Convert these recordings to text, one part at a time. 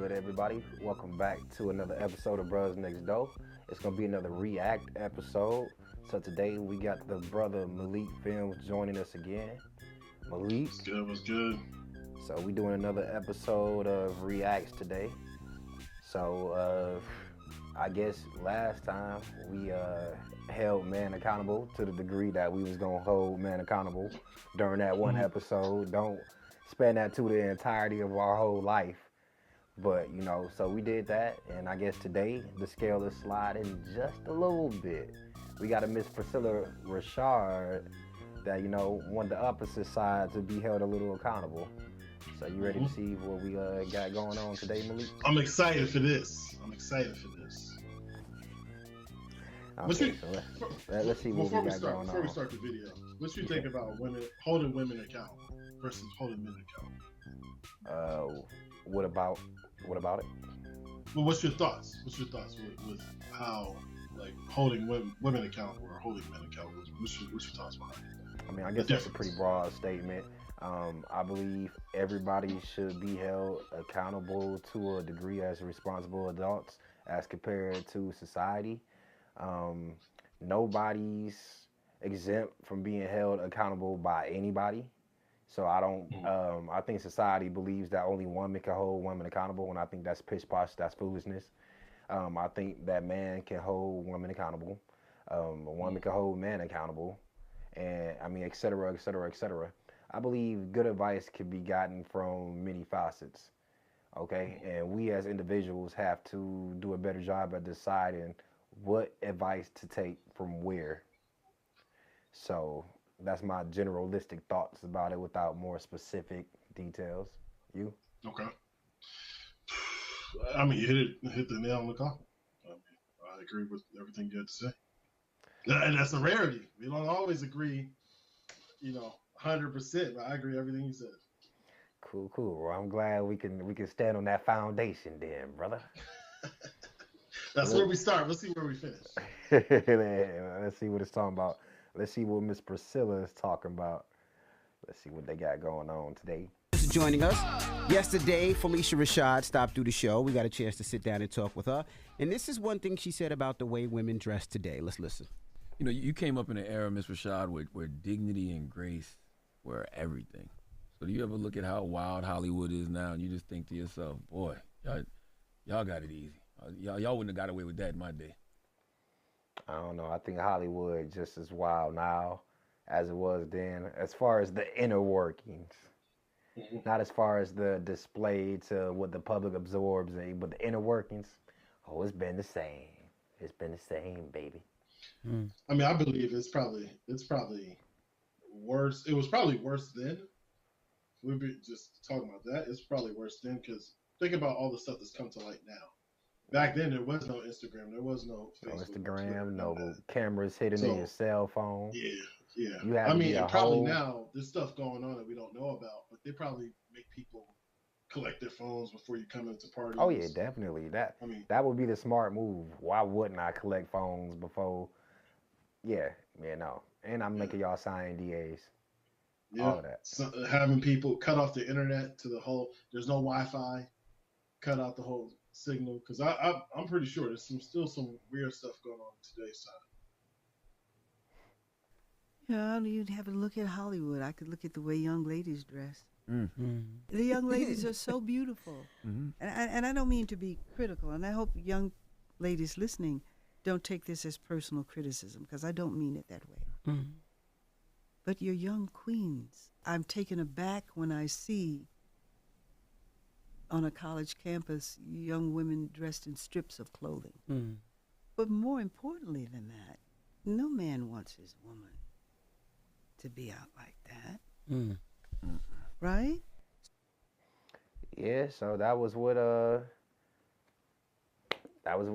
good, everybody? Welcome back to another episode of Bros Next Door. It's gonna be another React episode. So today we got the brother Malik Films joining us again. Malik. What's good? What's good? So we doing another episode of Reacts today. So I guess last time we held man accountable to the degree that we was gonna hold man accountable during that one episode. Don't spend that to the entirety of our whole life. But so we did that, and I guess today the scale is sliding just a little bit. We got a Miss Phylicia Rashad that want the opposite side to be held a little accountable. So you ready to see what we got going on today, Malik? I'm excited for this. Okay, so let's see what we got going on. Before we start the video, what you think about women holding women accountable versus holding men accountable? What about it? Well, what's your thoughts? With how holding women accountable or holding men accountable? What's your thoughts behind it? I mean, I guess that's a pretty broad statement. I believe everybody should be held accountable to a degree as responsible adults as compared to society. Nobody's exempt from being held accountable by anybody. So I think society believes that only women can hold women accountable, and I think that's pish posh, that's foolishness. I think that man can hold women accountable. A woman can hold men accountable, and I mean, et cetera, et cetera, et cetera. I believe good advice can be gotten from many facets, okay? And we as individuals have to do a better job at deciding what advice to take from where. So that's my generalistic thoughts about it without more specific details. You? Okay. I mean, you hit the nail on the coffin. I agree with everything you had to say. And that's a rarity. We don't always agree, 100%, but I agree with everything you said. Cool. Well, I'm glad we can stand on that foundation then, brother. That's where we start. Let's see where we finish. Let's see what it's talking about. Let's see what Miss Priscilla is talking about. Let's see what they got going on today. Joining us. Yesterday, Phylicia Rashad stopped through the show. We got a chance to sit down and talk with her. And this is one thing she said about the way women dress today. Let's listen. You came up in an era, Miss Rashad, where dignity and grace were everything. So do you ever look at how wild Hollywood is now and you just think to yourself, boy, y'all got it easy. Y'all wouldn't have got away with that in my day. I don't know. I think Hollywood just as wild now as it was then, as far as the inner workings. Not as far as the display to what the public absorbs, but the inner workings. Oh, it's been the same. It's been the same, baby. I mean, I believe it's probably worse. It was probably worse then. We'd be just talking about that. It's probably worse then because think about all the stuff that's come to light now. Back then, there was no Instagram. There was no Facebook. No Instagram, no cameras hidden in your cell phone. Yeah. You have and probably now there's stuff going on that we don't know about, but they probably make people collect their phones before you come into parties. Oh yeah, definitely. That would be the smart move. Why wouldn't I collect phones before? Yeah, no. And I'm making y'all sign NDAs. Yeah. All of that. So, having people cut off the internet to the whole. There's no Wi-Fi. Cut out the whole signal because I'm pretty sure there's still some weird stuff going on today's side. Yeah, you'd have to look at Hollywood. I could look at the way young ladies dress. Mm-hmm. The young ladies are so beautiful. Mm-hmm. And I don't mean to be critical, and I hope young ladies listening don't take this as personal criticism, because I don't mean it that way. Mm-hmm. But you're young queens. I'm taken aback when I see on a college campus young women dressed in strips of clothing. Mm-hmm. But more importantly than that, no man wants his woman to be out like that. Mm-hmm. Right? Yeah, so that was what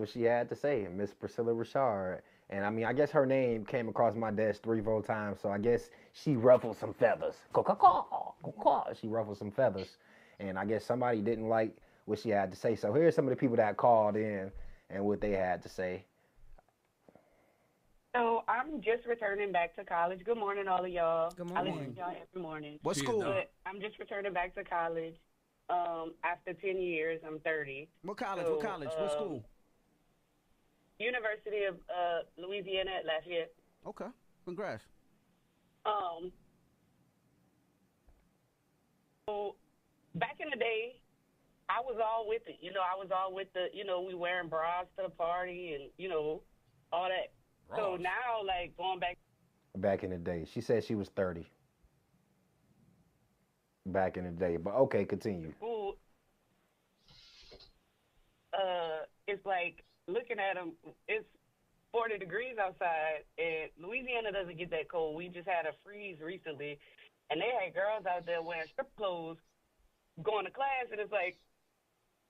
she had to say, Miss Phylicia Rashad. And I mean, I guess her name came across my desk 3-4 times, so I guess she ruffled some feathers. She ruffled some feathers. And I guess somebody didn't like what she had to say. So here's some of the people that called in and what they had to say. So I'm just returning back to college. Good morning, all of y'all. Good morning. I listen to y'all every morning. What school? But I'm just returning back to college. after 10 years. I'm 30. What college? So, What college? What school? University of Louisiana at Lafayette. Okay. Congrats. Um, so back in the day, I was all with it. I was all with the, we wearing bras to the party and, all that. Bras. So now, like, going Back in the day. She said she was 30. Back in the day. But okay, continue. to school, it's like looking at them, it's 40 degrees outside, and Louisiana doesn't get that cold. We just had a freeze recently, and they had girls out there wearing strip clothes going to class, and it's like,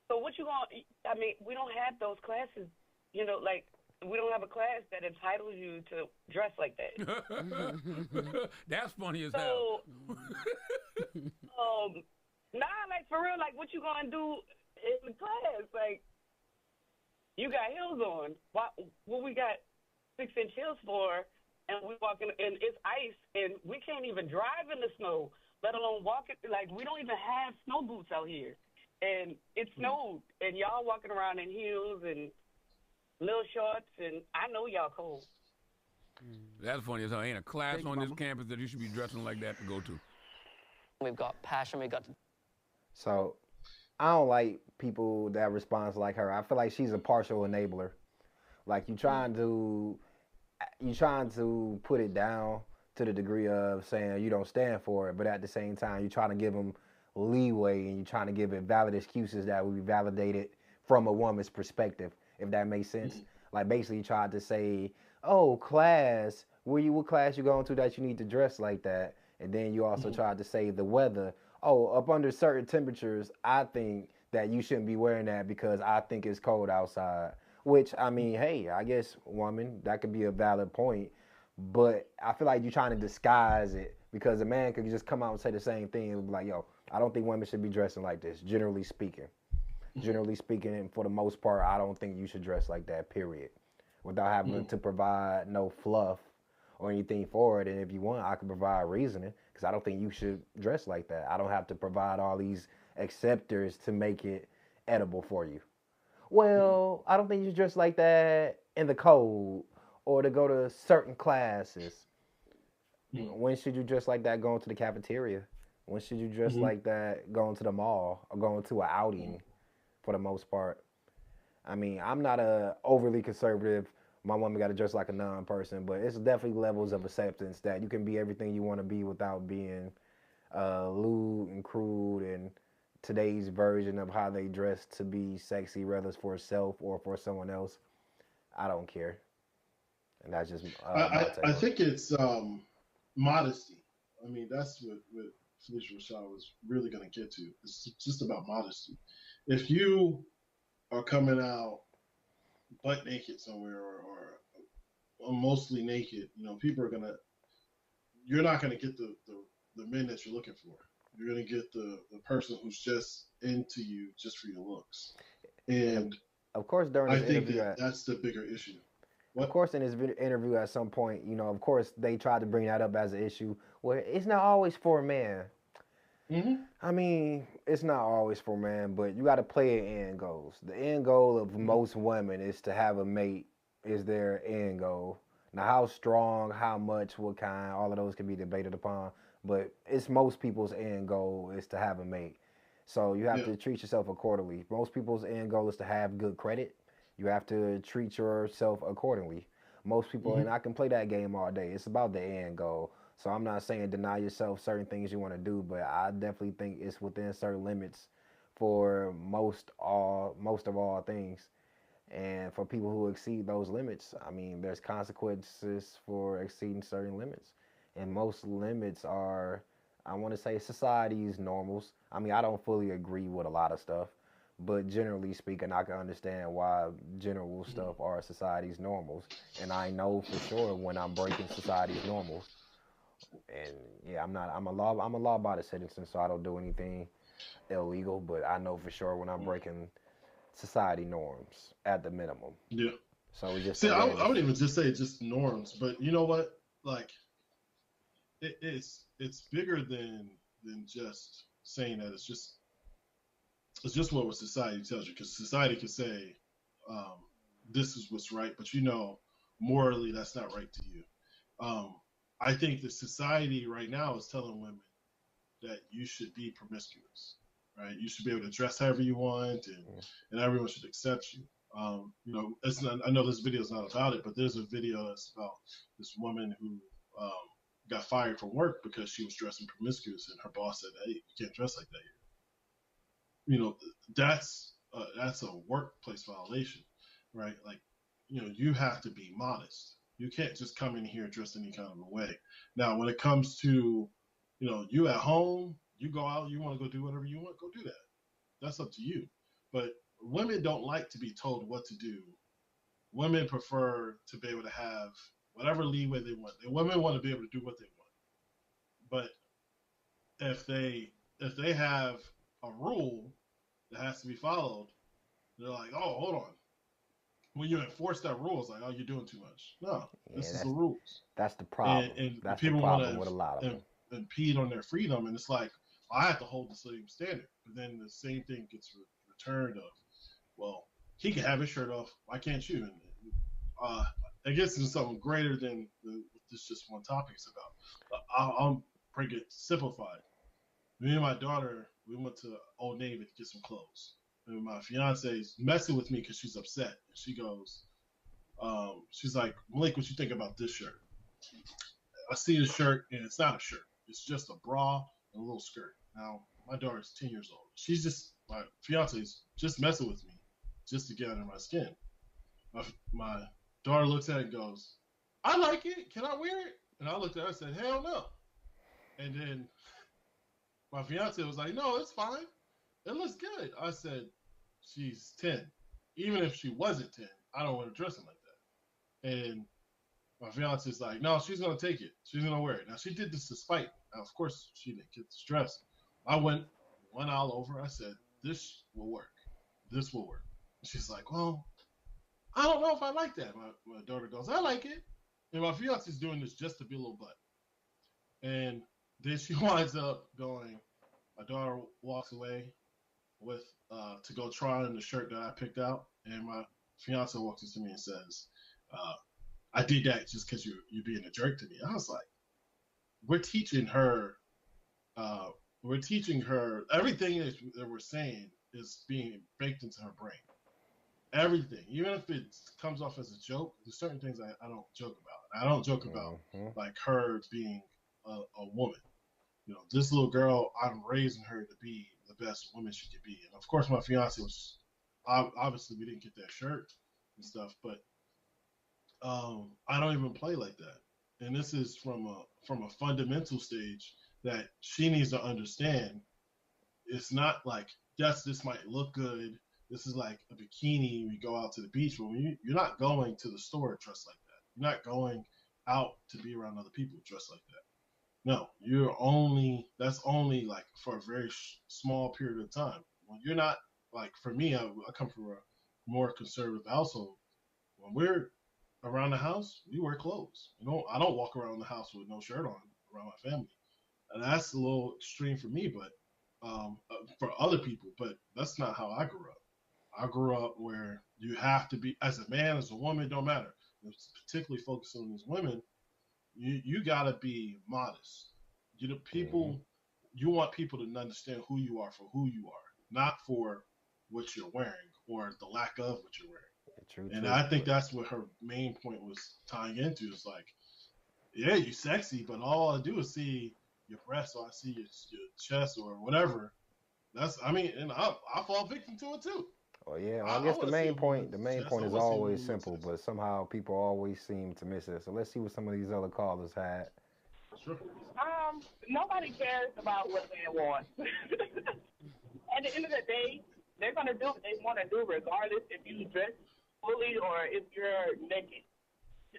so what you going I mean, we don't have those classes, like, we don't have a class that entitles you to dress like that. That's funny as hell. Nah, like, for real, like, what you gonna do in the class? Like, you got heels on. What we got 6-inch heels for, and we walking, and it's ice, and we can't even drive in the snow, let alone walk it. Like, we don't even have snow boots out here. And it snowed, and y'all walking around in heels and little shorts, and I know y'all cold. That's funny as hell. Ain't a class Thank you, on this Mama. campus that you should be dressing like that to go to. We've got passion. We've got So I don't like people that respond like her. I feel like she's a partial enabler. Like you trying to put it down to the degree of saying you don't stand for it, but at the same time you're trying to give them leeway and you're trying to give it valid excuses that will be validated from a woman's perspective, if that makes sense. Like basically you tried to say, oh, class, what class you going to that you need to dress like that? And then you also tried to say the weather. Oh, up under certain temperatures, I think that you shouldn't be wearing that because I think it's cold outside. Which, I mean, hey, I guess, woman, that could be a valid point. But I feel like you're trying to disguise it because a man could just come out and say the same thing and be like, yo, I don't think women should be dressing like this, generally speaking. Generally speaking, and for the most part, I don't think you should dress like that, period. Without having to provide no fluff or anything for it. And if you want, I can provide reasoning because I don't think you should dress like that. I don't have to provide all these acceptors to make it edible for you. Well, I don't think you should dress like that in the cold or to go to certain classes. When should you dress like that going to the cafeteria? When should you dress like that going to the mall or going to an outing for the most part? I mean, I'm not a overly conservative, my woman got to dress like a non-person, but it's definitely levels of acceptance that you can be everything you want to be without being lewd and crude and today's version of how they dress to be sexy, whether it's for self or for someone else. I don't care. And that's just I think it's modesty. I mean, that's what Phylicia Rashad was really going to get to. It's just about modesty. If you are coming out butt naked somewhere or mostly naked, people are gonna. You're not gonna get the men that you're looking for. You're gonna get the person who's just into you just for your looks. And of course, during this I think interview, that's the bigger issue. Of course, in this interview at some point, of course, they tried to bring that up as an issue where it's not always for a man. I mean, it's not always for a man, but you got to play it end goals. The end goal of most women is to have a mate is their end goal. Now, how strong, how much, what kind, all of those can be debated upon, but it's most people's end goal is to have a mate. So you have to treat yourself accordingly. Most people's end goal is to have good credit. You have to treat yourself accordingly. Most people, and I can play that game all day. It's about the end goal. So I'm not saying deny yourself certain things you want to do, but I definitely think it's within certain limits for most of all things. And for people who exceed those limits, I mean, there's consequences for exceeding certain limits. And most limits are, I want to say, society's normals. I mean, I don't fully agree with a lot of stuff, but generally speaking, I can understand why general stuff are society's normals. And I know for sure when I'm breaking society's normals. And yeah, I'm a law-abiding citizen, so I don't do anything illegal, but I know for sure when I'm breaking society norms at the minimum. Yeah. So we just see. I would even just say just norms, but you know what? Like, it's bigger than just saying that. It's just It's just what society tells you, because society can say um, this is what's right, but morally that's not right to you. Um, I think the society right now is telling women that you should be promiscuous, right? You should be able to dress however you want, and everyone should accept you. It's not, I know this video is not about it, but there's a video that's about this woman who um, got fired from work because she was dressing promiscuous, and her boss said, "Hey, you can't dress like that here." That's a workplace violation, right? Like, you have to be modest. You can't just come in here dressed any kind of a way. Now, when it comes to, you at home, you go out, you want to go do whatever you want, go do that. That's up to you. But women don't like to be told what to do. Women prefer to be able to have whatever leeway they want. And women want to be able to do what they want. But if they have a rule that has to be followed, they're like, oh, hold on. When you enforce that rule, it's like, oh, you're doing too much. No, this is the rules. That's the problem. And that's people the problem with a lot of them. Impede on their freedom, and it's like, I have to hold the same standard. But then the same thing gets returned of, well, he can have his shirt off. Why can't you? And I guess it's something greater than this just one topic is about. I'll break it simplified. Me and my daughter, we went to Old Navy to get some clothes. And my fiance's messing with me because she's upset. And she goes, she's like, Malik, what you think about this shirt? I see the shirt, and it's not a shirt. It's just a bra and a little skirt. Now, my daughter's 10 years old. My fiance's just messing with me just to get under my skin. My daughter looks at it and goes, I like it. Can I wear it? And I looked at her and said, hell no. And then my fiance was like, no, it's fine. It looks good. I said, she's 10. Even if she wasn't 10, I don't want her dressing like that. And my fiance's like, no, she's going to take it. She's going to wear it. Now, she did this to spite. Now, of course, she didn't get this dress. I went one aisle over. I said, this will work. This will work. And she's like, well, I don't know if I like that. My daughter goes, I like it. And my fiance's doing this just to be a little butt. And then she winds up going, my daughter walks away with to go try on the shirt that I picked out. And my fiance walks into me and says, I did that just because you're being a jerk to me. I was like, we're teaching her everything that we're saying is being baked into her brain. Everything, even if it comes off as a joke, there's certain things I don't joke about. I don't joke about like her being a woman. This little girl, I'm raising her to be the best woman she could be. And of course, my fiance was, obviously we didn't get that shirt and stuff, but I don't even play like that. And this is from a fundamental stage that she needs to understand. It's not like, yes, this might look good. This is like a bikini. We go out to the beach, but you're not going to the store dressed like that. You're not going out to be around other people dressed like that. No, that's only like for a very small period of time. When you're not, like, for me, I come from a more conservative household. When we're around the house, we wear clothes. I don't walk around the house with no shirt on around my family. And that's a little extreme for me, but for other people, but that's not how I grew up. I grew up where you have to be, as a man, as a woman, don't matter. It's particularly focused on these women. You gotta be modest. You want people to understand who you are for who you are, not for what you're wearing or the lack of what you're wearing. And I think that's what her main point was tying into. It's like, yeah, you're sexy, but all I do is see your breasts, or I see your chest, or whatever. And I fall victim to it too. Oh yeah, I guess the main point is always simple, but somehow people always seem to miss it. So let's see what some of these other callers had. Sure. Nobody cares about what they want. At the end of the day, they're gonna do what they want to do, regardless if you dress fully or if you're naked.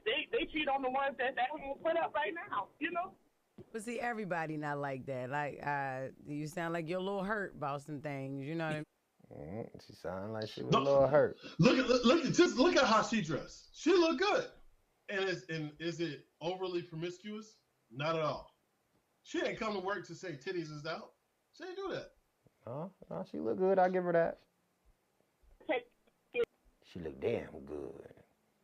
They cheat on the ones that they don't put up right now, But see, everybody not like that. Like, you sound like you're a little hurt about some things. You know what I mean? She sounded like she was a little hurt. Look at how she dressed. She looked good. And is it overly promiscuous? Not at all. She didn't come to work to say titties is out. She didn't do that. No, she look good. I give her that. Take She look damn good.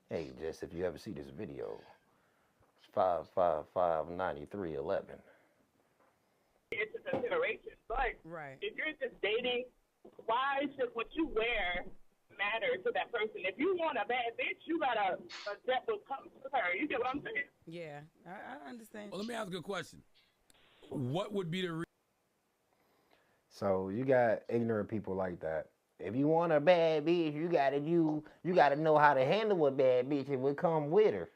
Hey, Jess, if you ever see this video, it's 5559311. it into consideration. But Right. if you're just dating, why should what you wear matter to that person? If you want a bad bitch, you gotta adapt what comes with her. You get what I'm saying? Yeah, I understand. Well, let me ask you a question. What would be the So you got ignorant people like that. If you want a bad bitch, you gotta know how to handle a bad bitch and what come with her.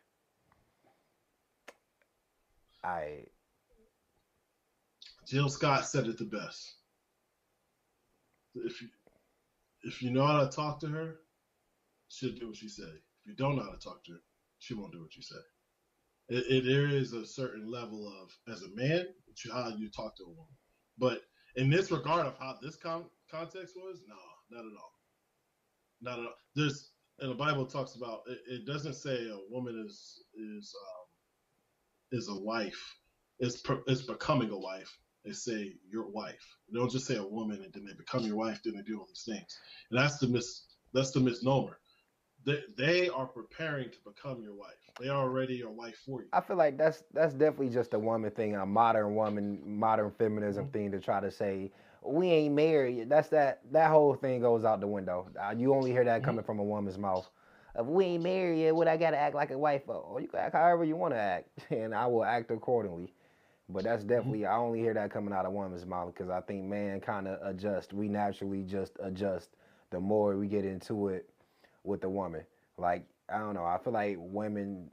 Jill Scott said it the best. If you know how to talk to her, she'll do what you say. If you don't know how to talk to her, she won't do what you say. There is a certain level of, as a man, how you talk to a woman. But in this regard of how this context was, no, not at all. Not at all. And the Bible talks about, it doesn't say a woman is a wife, is becoming a wife. They say your wife. They don't just say a woman and then they become your wife, then they do all these things. And that's the misnomer. They are preparing to become your wife. They are already your wife for you. I feel like that's definitely just a woman thing, a modern feminism thing to try to say we ain't married. That's that whole thing goes out the window. You only hear that coming from a woman's mouth. If we ain't married yet, what I gotta act like a wife for? Or you can act however you want to act, and I will act accordingly. But that's definitely I only hear that coming out of woman's mouth because I think man kind of adjust. We naturally just adjust the more we get into it with the woman. Like I don't know. I feel like women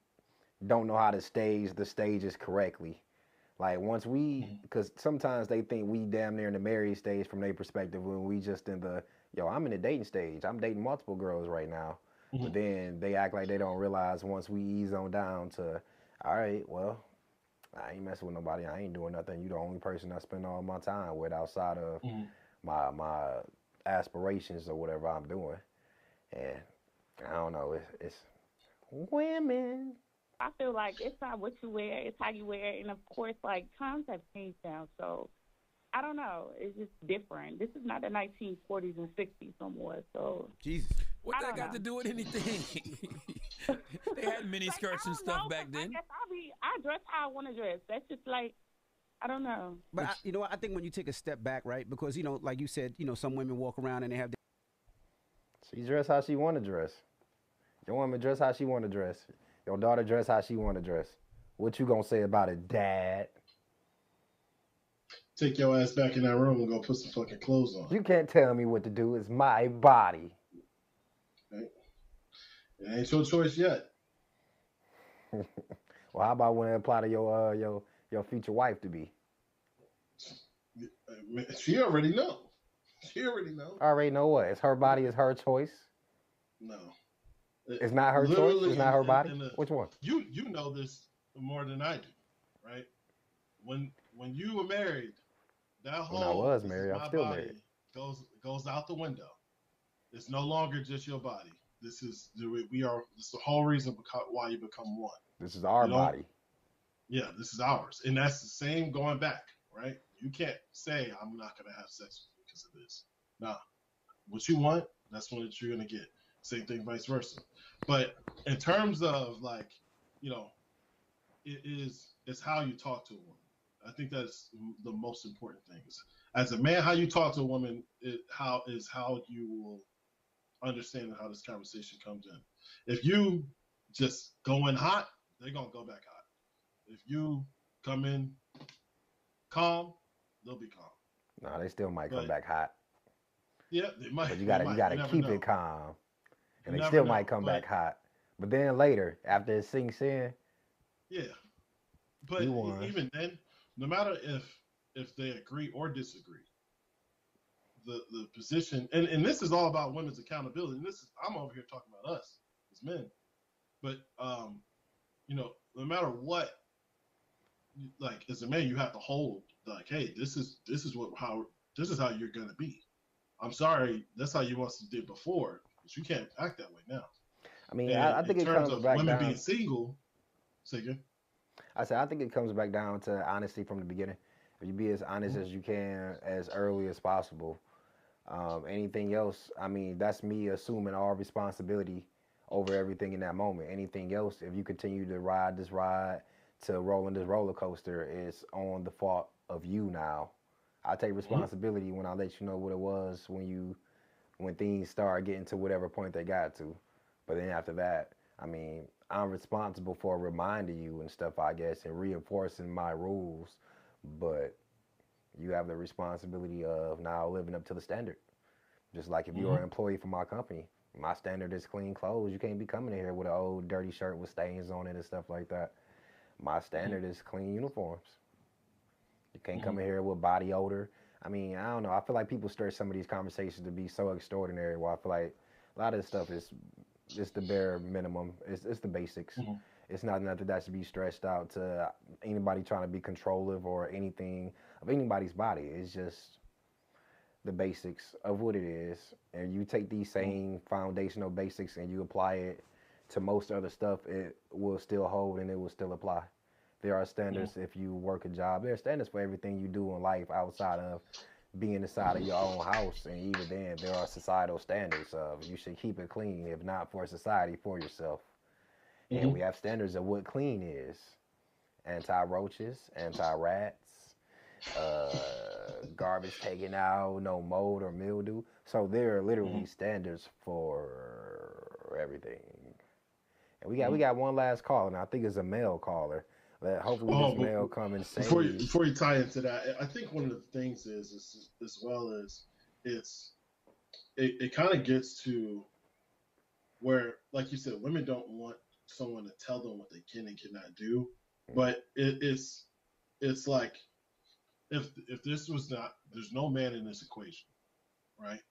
don't know how to stage the stages correctly. Like once because sometimes they think we damn near in the married stage from their perspective when we just in the I'm in the dating stage. I'm dating multiple girls right now. But then they act like they don't realize once we ease on down to, all right, well, I ain't messing with nobody. I ain't doing nothing. You the only person I spend all my time with outside of my aspirations or whatever I'm doing. And I don't know. It's women. I feel like it's not what you wear, it's how you wear it. And of course, like, times have changed now. So I don't know. It's just different. This is not the 1940s and 60s no more. So Jesus. What that got to do with anything? They had mini skirts and stuff back then. I guess I dress how I want to dress. That's just like, I don't know. But you know what? I think when you take a step back, right? Because, like you said, some women walk around and they have. She dress how she want to dress. Your woman dress how she want to dress. Your daughter dress how she want to dress. What you gonna say about it, Dad? Take your ass back in that room and go put some fucking clothes on. You can't tell me what to do. It's my body. Right? It ain't your choice yet. Well, how about when it apply to your future wife to be? She already know. She already know. I already know what? It's her body. It's her choice. No. It's not her choice. It's not her body. Which one? You know this more than I do, right? When you were married, that whole when I was married, I'm still married. Goes out the window. It's no longer just your body. This is the whole reason why you become one. This is our body. Yeah, this is ours, and that's the same going back, right? You can't say I'm not gonna have sex with you because of this. Nah, what you want, that's what you're gonna get. Same thing, vice versa. But in terms of it's how you talk to a woman. I think that's the most important thing. As a man, how you talk to a woman is how you will understand how this conversation comes in. If you just go in hot, they're gonna go back hot. If you come in calm, they'll be calm. No, they still might come back hot. Yeah, they might. But you gotta keep it calm. And they still might come back hot. But then later, after it sinks in. Yeah. But even then, no matter if they agree or disagree, the position and this is all about women's accountability. And I'm over here talking about us as men. But no matter what, like as a man, you have to hold like, hey, this is how you're gonna be. I'm sorry, that's how you once did before, but you can't act that way now. I mean, I think it comes back down. Women being single, say again. I said I think it comes back down to honesty from the beginning. If you be as honest as you can as early as possible. Anything else, I mean, that's me assuming all responsibility over everything in that moment. Anything else, if you continue to ride this ride to rolling this roller coaster, it's on the fault of you now. I take responsibility when I let you know what it was when things start getting to whatever point they got to. But then after that, I mean, I'm responsible for reminding you and stuff, I guess, and reinforcing my rules. But you have the responsibility of now living up to the standard. Just like if you're an employee for my company, my standard is clean clothes. You can't be coming in here with an old dirty shirt with stains on it and stuff like that. My standard is clean uniforms. You can't come in here with body odor. I mean, I don't know. I feel like people stretch some of these conversations to be so extraordinary. While I feel like a lot of this stuff is just the bare minimum. It's the basics. It's not nothing that should be stretched out to anybody trying to be controlling or anything of anybody's body. It's just the basics of what it is. And you take these same foundational basics and you apply it to most other stuff, it will still hold and it will still apply. There are standards if you work a job. There are standards for everything you do in life outside of being inside of your own house. And even then, there are societal standards of you should keep it clean, if not for society, for yourself. And we have standards of what clean is. Anti-roaches, anti-rats, garbage taken out, no mold or mildew. So there are literally standards for everything. And we got one last call, and I think it's a male caller. Hopefully this male come and say. Before you tie into that, I think one of the things is as well as it kind of gets to where, like you said, women don't want someone to tell them what they can and cannot do, but it's like if this was not, there's no man in this equation, right?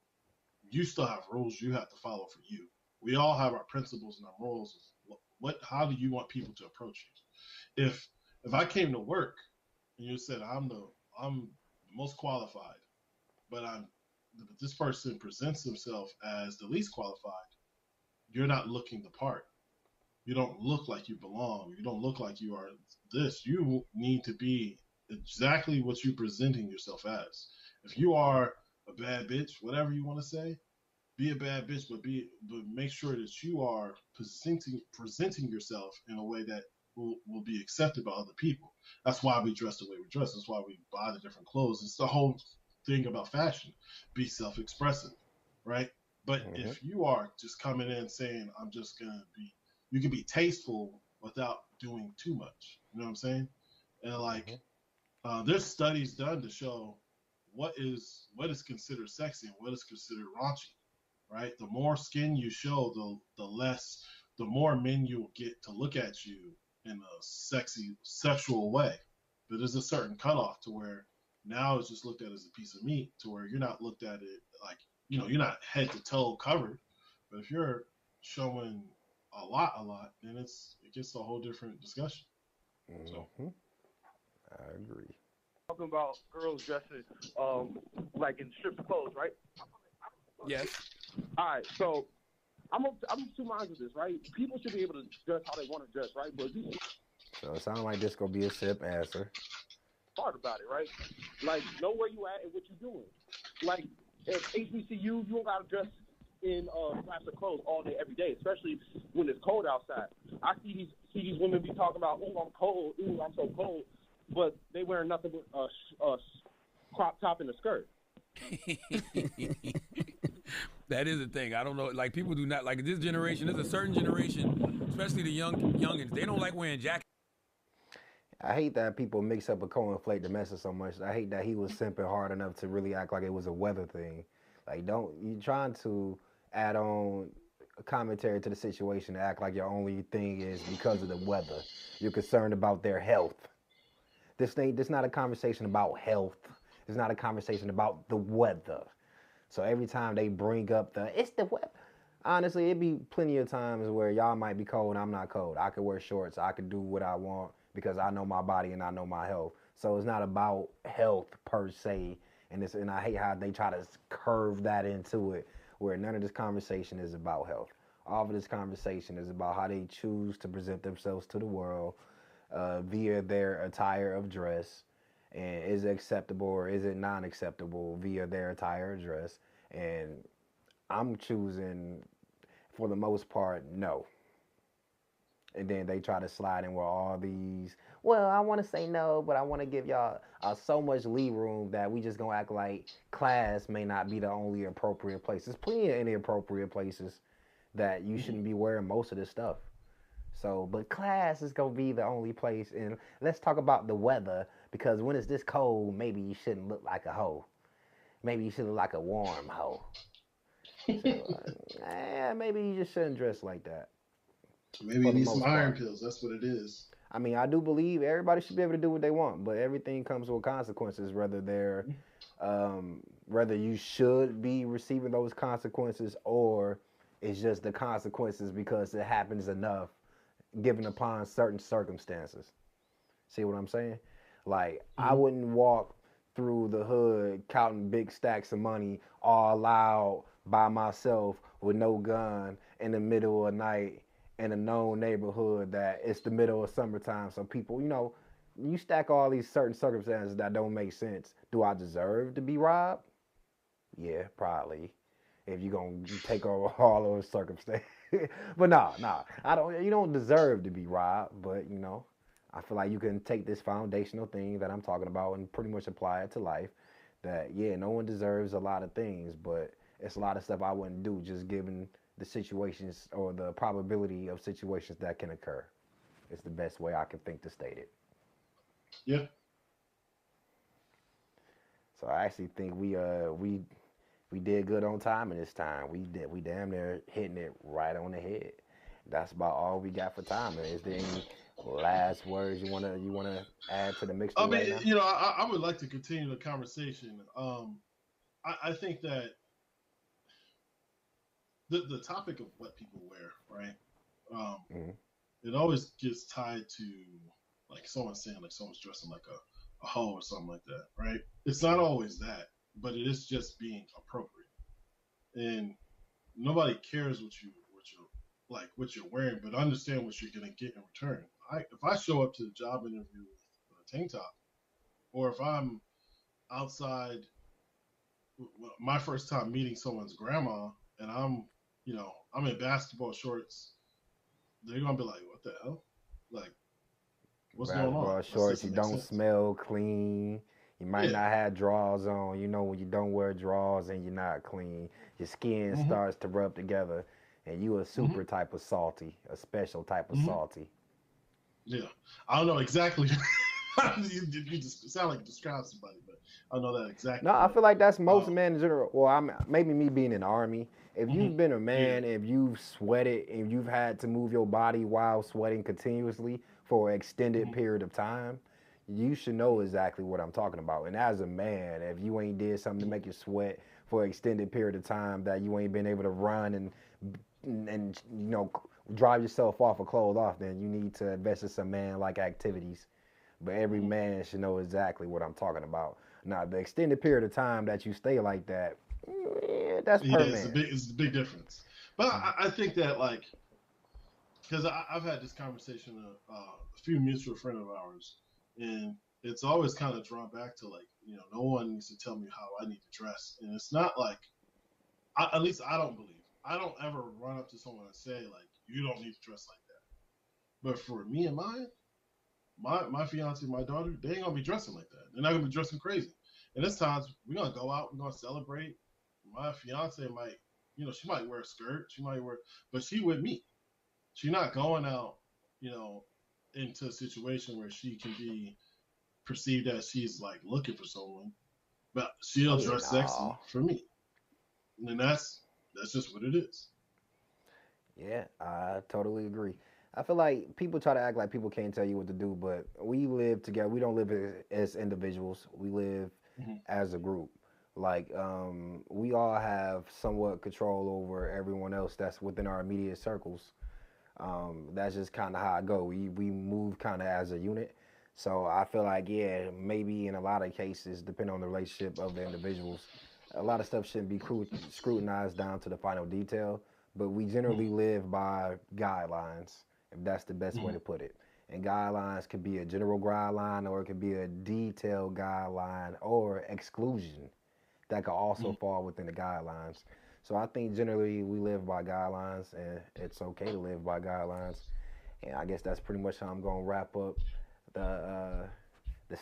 You still have rules you have to follow for you. We all have our principles and our morals. How do you want people to approach you? If I came to work and you said I'm the most qualified, but this person presents himself as the least qualified, you're not looking the part. You don't look like you belong. You don't look like you are this. You need to be exactly what you're presenting yourself as. If you are a bad bitch, whatever you want to say, be a bad bitch, but make sure that you are presenting yourself in a way that will be accepted by other people. That's why we dress the way we dress. That's why we buy the different clothes. It's the whole thing about fashion. Be self-expressive, right? But if you are just coming in saying, I'm just going to be, you can be tasteful without doing too much. You know what I'm saying? And there's studies done to show what is considered sexy and what is considered raunchy, right? The more skin you show, the more men you'll get to look at you in a sexy, sexual way. But there's a certain cutoff to where now it's just looked at as a piece of meat, to where you're not looked at it like, you're not head to toe covered. But if you're showing a lot, then it gets a whole different discussion. So I agree. Talking about girls dressing like in strips of clothes, right? Yes. All right, so I'm two minds with this, right? People should be able to dress how they want to dress, right? But So it sounds like this gonna be a sip answer. Smart about it, right? Like, know where you at and what you're doing. Like, at HBCU, you don't gotta dress in classic clothes all day, every day, especially when it's cold outside. I see these women be talking about, "Oh, I'm cold. Ooh, I'm so cold," but they wearing nothing but a crop top and a skirt. That is the thing. I don't know. Like, people do not like this generation. There's a certain generation, especially the youngins. They don't like wearing jackets. I hate that people mix up a co-inflate the message so much. I hate that he was simping hard enough to really act like it was a weather thing. Like, you're trying to add on a commentary to the situation to act like your only thing is because of the weather. You're concerned about their health. This not a conversation about health. It's not a conversation about the weather. So every time they bring up it's the weather. Honestly, it'd be plenty of times where y'all might be cold and I'm not cold. I could wear shorts. I could do what I want because I know my body and I know my health. So it's not about health per se. And I hate how they try to curve that into it, where none of this conversation is about health. All of this conversation is about how they choose to present themselves to the world via their attire of dress. and is it acceptable or is it non-acceptable via their attire or dress? And I'm choosing, for the most part, no. And then they try to slide in with all these. Well, I want to say no, but I want to give y'all so much lead room that we just gonna act like class may not be the only appropriate place. There's plenty of inappropriate places that you shouldn't be wearing most of this stuff. So, but class is gonna be the only place. And let's talk about the weather because when it's this cold, maybe you shouldn't look like a hoe. Maybe you should look like a warm hoe. So, maybe you just shouldn't dress like that. Maybe you need some iron pills. That's what it is. I mean, I do believe everybody should be able to do what they want, but everything comes with consequences. Whether you should be receiving those consequences, or it's just the consequences because it happens enough, given upon certain circumstances. See what I'm saying? Like, I wouldn't walk through the hood counting big stacks of money all loud by myself with no gun in the middle of the night in a known neighborhood that it's the middle of summertime. So people, you stack all these certain circumstances that don't make sense. Do I deserve to be robbed? Yeah, probably. If you're going to take over all those circumstances. But nah, you don't deserve to be robbed, but I feel like you can take this foundational thing that I'm talking about and pretty much apply it to life. That, yeah, no one deserves a lot of things, but it's a lot of stuff I wouldn't do just given the situations or the probability of situations that can occur. It's the best way I can think to state it. Yeah. So I actually think we did good on timing this time. We damn near hitting it right on the head. That's about all we got for timing. Is there any last words you wanna add to the mixture? I mean, I would like to continue the conversation. I think that the topic of what people wear, right? It always gets tied to like someone saying like someone's dressing like a hoe or something like that, right? It's not always that, but it is just being appropriate. And nobody cares what you're wearing, but understand what you're gonna get in return. If I show up to the job interview with a tank top, or if I'm outside my first time meeting someone's grandma and I'm in basketball shorts, they're gonna be like, what the hell? Like, what's going on? Basketball shorts, you don't smell clean. You might not have drawers on. When you don't wear drawers and you're not clean, your skin starts to rub together, and you a super type of salty, a special type of salty. Yeah, I don't know exactly. you just sound like you describe somebody, but I know that exactly. No, I feel like that's most men in general. Well, maybe me being in the Army. If you've been a man, if you've sweated, and you've had to move your body while sweating continuously for an extended period of time, you should know exactly what I'm talking about. And as a man, if you ain't did something to make you sweat for an extended period of time, that you ain't been able to run and drive yourself off or clothes off, then you need to invest in some man-like activities. But every man should know exactly what I'm talking about. Now, the extended period of time that you stay like that, that's per man. It's a big difference. But I think that, like, because I've had this conversation with a few mutual friends of ours, and it's always kind of drawn back to, like, no one needs to tell me how I need to dress. And it's not like, at least I don't believe. I don't ever run up to someone and say, like, you don't need to dress like that. But for me and mine, my fiance, my daughter, they ain't gonna be dressing like that. They're not gonna be dressing crazy. And there's times we're gonna go out, we're gonna celebrate. My fiance might, she might wear a skirt, but she with me. She's not going out, into a situation where she can be perceived as she's like looking for someone, but she'll dress sexy for me. And that's just what it is. Yeah, I totally agree. I feel like people try to act like people can't tell you what to do, but we live together. We don't live as individuals. We live as a group. Like, we all have somewhat control over everyone else that's within our immediate circles. That's just kind of how I go. We move kind of as a unit. So I feel like, yeah, maybe in a lot of cases, depending on the relationship of the individuals, a lot of stuff shouldn't be scrutinized down to the final detail, but we generally live by guidelines, if that's the best way to put it. And guidelines could be a general guideline, or it could be a detailed guideline, or exclusion that could also fall within the guidelines. So I think generally we live by guidelines, and it's okay to live by guidelines. And I guess that's pretty much how I'm gonna wrap up the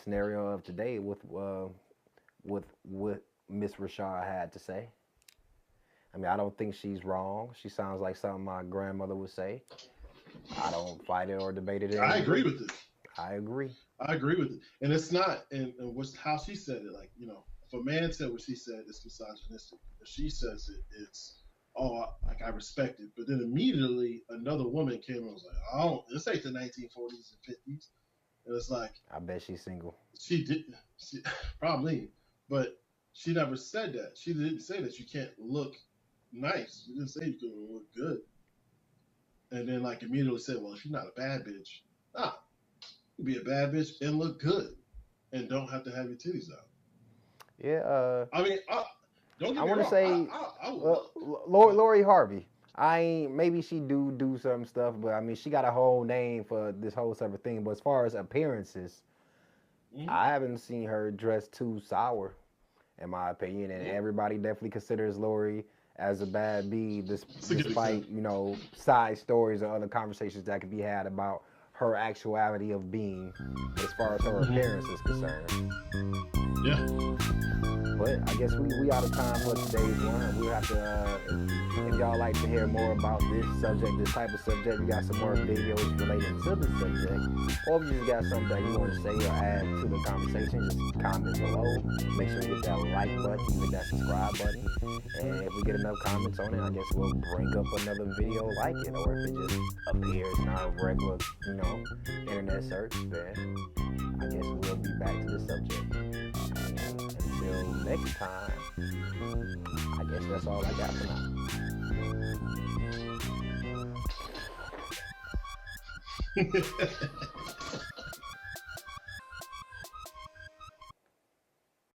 scenario of today with what Miss Rashad had to say. I mean, I don't think she's wrong. She sounds like something my grandmother would say. I don't fight it or debate it. I agree with it. I agree. I agree with it. And it's not, and what's how she said it, like, you know, if a man said what she said, it's misogynistic. If she says it, it's, like, I respect it. But then immediately another woman came and was like, this ain't the 1940s and 50s. And it's like, I bet she's single. She probably, but she never said that. She didn't say that you can't look nice. She didn't say you couldn't look good. And then, like, immediately said, well, if you're not a bad bitch, you be a bad bitch and look good and don't have to have your titties out. Yeah. I mean, don't get me I want wrong. to say, Lori Harvey. Maybe she do some stuff, but I mean, she got a whole name for this whole separate thing. But as far as appearances, I haven't seen her dressed too sour, in my opinion. And everybody definitely considers Lori as a bad bee, despite, you know, side stories or other conversations that could be had about her actuality of being, as far as her appearance is concerned. Yeah. But I guess we out of time for today's one. We'll have to, if y'all like to hear more about this subject, this type of subject, we got some more videos related to the subject. Or if you just got something that you want to say or add to the conversation, just comment below. Make sure you hit that like button, hit that subscribe button. And if we get enough comments on it, I guess we'll bring up another video like it. Or if it just appears in our regular, you know, internet search, then I guess we'll be back to the subject. Until next time, I guess that's all I got for now.